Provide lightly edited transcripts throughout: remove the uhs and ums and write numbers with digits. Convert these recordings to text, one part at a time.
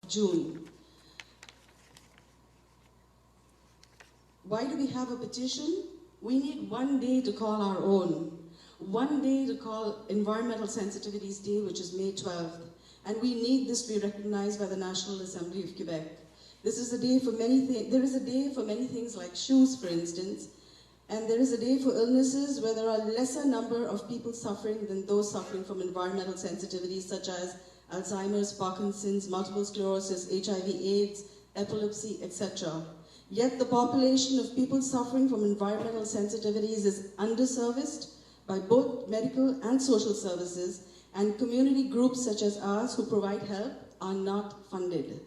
June. Why do we have a petition? We need one day to call our own. One day to call Environmental Sensitivities Day, which is May 12th. And we need this to be recognized by the National Assembly of Quebec. This is a day for many things. There is a day for many things like shoes, for instance. And there is a day for illnesses where there are lesser number of people suffering than those suffering from environmental sensitivities such as Alzheimer's, Parkinson's, multiple sclerosis, HIV/AIDS, epilepsy, etc. Yet the population of people suffering from environmental sensitivities is underserviced by both medical and social services, and community groups such as ours who provide help are not funded.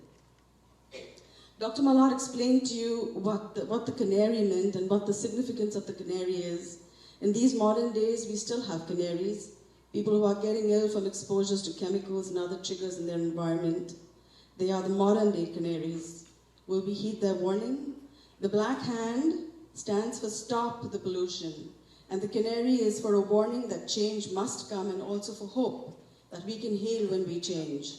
Dr. Mallard explained to you what the canary meant and what the significance of the canary is. In these modern days, we still have canaries, people who are getting ill from exposures to chemicals and other triggers in their environment. They are the modern day canaries. Will we heed their warning? The black hand stands for stop the pollution, and the canary is for a warning that change must come and also for hope that we can heal when we change.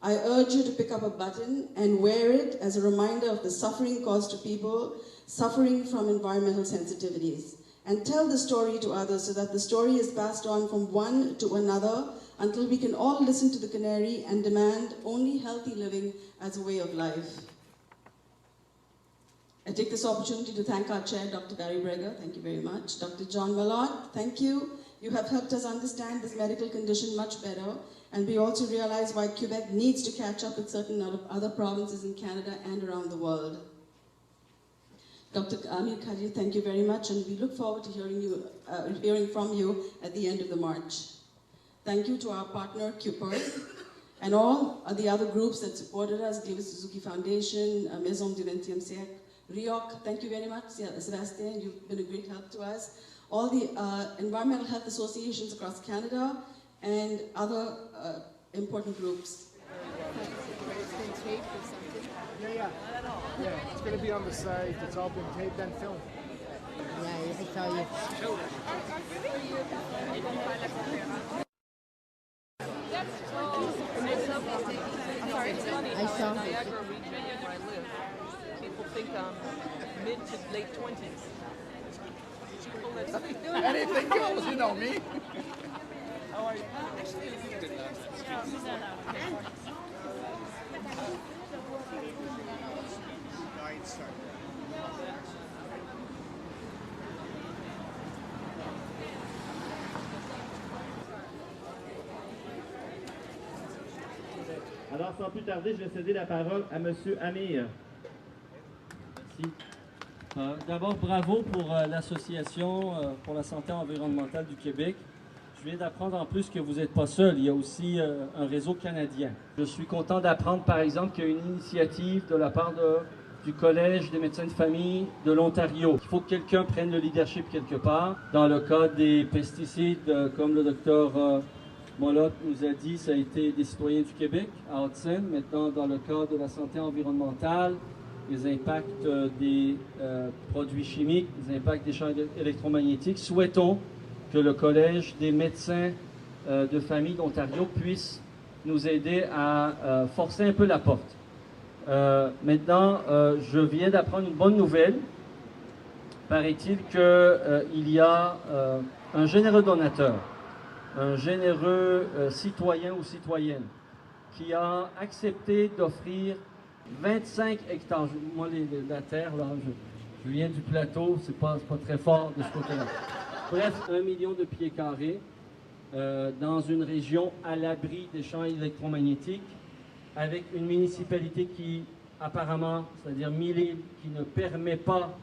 I urge you to pick up a button and wear it as a reminder of the suffering caused to people suffering from environmental sensitivities, and tell the story to others so that the story is passed on from one to another until we can all listen to the canary and demand only healthy living as a way of life. I take this opportunity to thank our chair, Dr. Barry Breger. Thank you very much. Dr. John Mallard, thank you. You have helped us understand this medical condition much better, and we also realize why Quebec needs to catch up with certain other provinces in Canada and around the world. Dr. Amir Khadri, thank you very much, and we look forward to hearing from you at the end of the march. Thank you to our partner, CUPER, and all the other groups that supported us, David Suzuki Foundation, Maison du 20e siècle, RIOC, thank you very much, Sebastian, you've been a great help to us. All the environmental health associations across Canada and other important groups. Yeah, it's going to be on the side. It's all been taped and filmed. Yeah, I saw you. I saw. Niagara region where I live, people think I'm mid to late 20s. Anything goes, you know me. How are you? Alors, sans plus tarder, je vais céder la parole à M. Amir. Merci. D'abord, bravo pour l'Association pour la santé environnementale du Québec. Je viens d'apprendre en plus que vous n'êtes pas seul, il y a aussi un réseau canadien. Je suis content d'apprendre, par exemple, qu'il y a une initiative de la part du Collège des médecins de famille de l'Ontario. Il faut que quelqu'un prenne le leadership quelque part. Dans le cas des pesticides, comme le docteur Molotte nous a dit, ça a été des citoyens du Québec, à Hudson. Maintenant, dans le cas de la santé environnementale, les impacts des produits chimiques, les impacts des champs électromagnétiques, souhaitons que le Collège des médecins de famille d'Ontario puisse nous aider à forcer un peu la porte. Maintenant, je viens d'apprendre une bonne nouvelle. Paraît-il qu'il y a un généreux donateur, un généreux citoyen ou citoyenne qui a accepté d'offrir 25 hectares. Moi, la terre, là, je viens du plateau, c'est pas très fort de ce côté-là. Bref, 1 million de pieds carrés dans une région à l'abri des champs électromagnétiques, avec une municipalité qui, apparemment, c'est-à-dire Mille-Îles, qui ne permet pas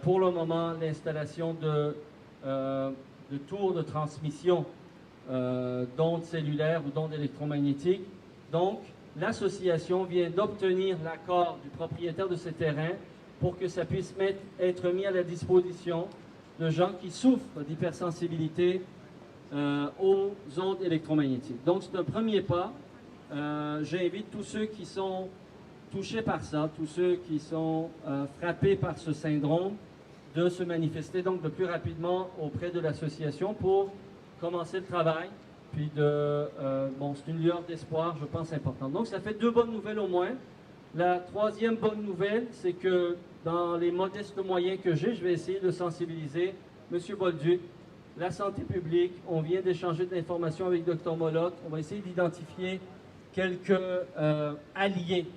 pour le moment l'installation de tours de transmission d'ondes cellulaires ou d'ondes électromagnétiques. Donc, l'association vient d'obtenir l'accord du propriétaire de ce terrain pour que ça puisse être mis à la disposition de gens qui souffrent d'hypersensibilité aux ondes électromagnétiques. Donc, c'est un premier pas. J'invite tous ceux qui sont touchés par ça, tous ceux qui sont frappés par ce syndrome, de se manifester donc le plus rapidement auprès de l'association pour commencer le travail, puis bon, c'est une lueur d'espoir, je pense, importante. Donc, ça fait 2 bonnes nouvelles au moins. La troisième bonne nouvelle, c'est que dans les modestes moyens que j'ai, je vais essayer de sensibiliser M. Bolduc, la santé publique. On vient d'échanger de l'information avec Dr Molotte. On va essayer d'identifier quelques alliés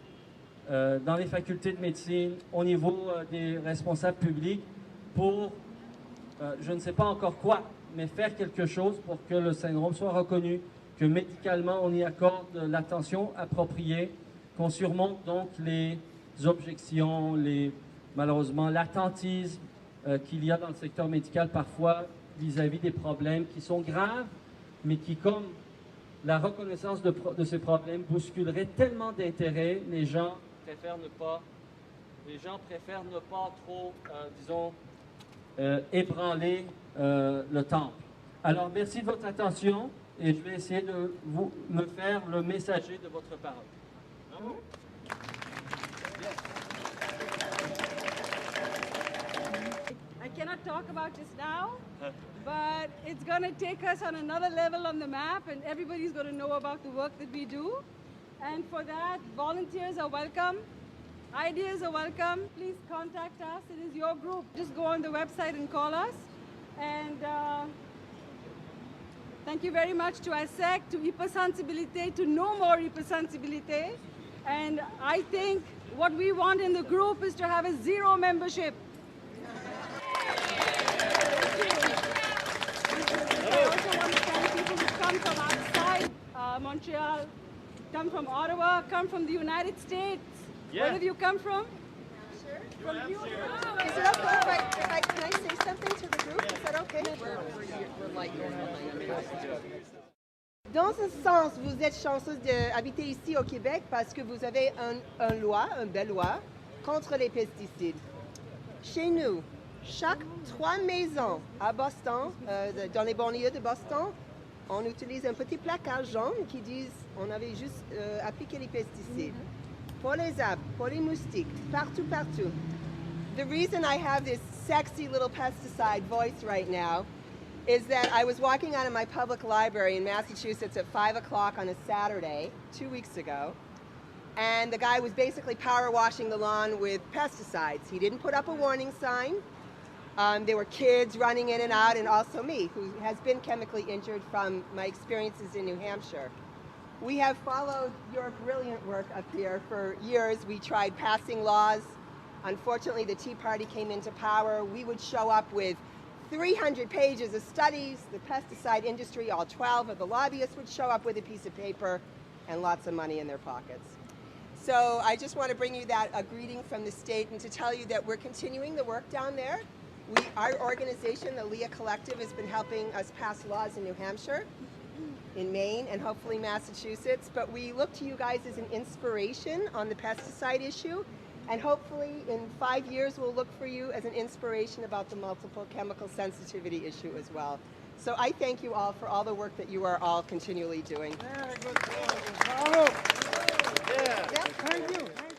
dans les facultés de médecine, au niveau des responsables publics, pour, je ne sais pas encore quoi, mais faire quelque chose pour que le syndrome soit reconnu, que médicalement on y accorde l'attention appropriée, qu'on surmonte donc les objections, malheureusement l'attentisme qu'il y a dans le secteur médical parfois vis-à-vis des problèmes qui sont graves, mais qui, comme la reconnaissance de ces problèmes, bousculerait tellement d'intérêts, les gens préfèrent ne pas trop, disons, ébranler le temple. Alors, merci de votre attention et je vais essayer de me faire le messager de votre parole. Bravo. I cannot talk about just now, but it's going to take us on another level on the map, and everybody's going to know about the work that we do. And for that, volunteers are welcome. Ideas are welcome. Please contact us. It is your group. Just go on the website and call us. And thank you very much to ASEC, to Hypersensibilité, to No More Hypersensibilité. And I think what we want in the group is to have a 0 membership. I also want to thank people who come from outside Montreal, come from Ottawa, come from the United States. Yeah. Where have you come from? Sure. From you. Is it okay can I say something to the group? Is that okay? Dans un sens, vous êtes chanceuse d'habiter ici au Québec parce que vous avez une belle loi contre les pesticides. Chez nous, chaque 3 maisons à Boston, dans les banlieues de Boston, on utilise un petit placard jaune qui dit on avait juste appliqué les pesticides. Pour les arbres, pour les moustiques, partout. The reason I have this sexy little pesticide voice right now is that I was walking out of my public library in Massachusetts at 5 o'clock on a Saturday 2 weeks ago, and the guy was basically power washing the lawn with pesticides. He didn't put up a warning sign. There were kids running in and out, and also me, who has been chemically injured from my experiences in New Hampshire. We have followed your brilliant work up here for years. We tried passing laws. Unfortunately, the Tea Party came into power. We would show up with 300 pages of studies. The pesticide industry, all 12 of the lobbyists, would show up with a piece of paper and lots of money in their pockets. So I just want to bring you a greeting from the state and to tell you that we're continuing the work down there. Our organization, the Leah Collective, has been helping us pass laws in New Hampshire, in Maine, and hopefully Massachusetts. But we look to you guys as an inspiration on the pesticide issue. And hopefully in 5 years, we'll look for you as an inspiration about the multiple chemical sensitivity issue as well. So I thank you all for all the work that you are all continually doing. Very good. Bravo. Yeah. Yep. Thank you.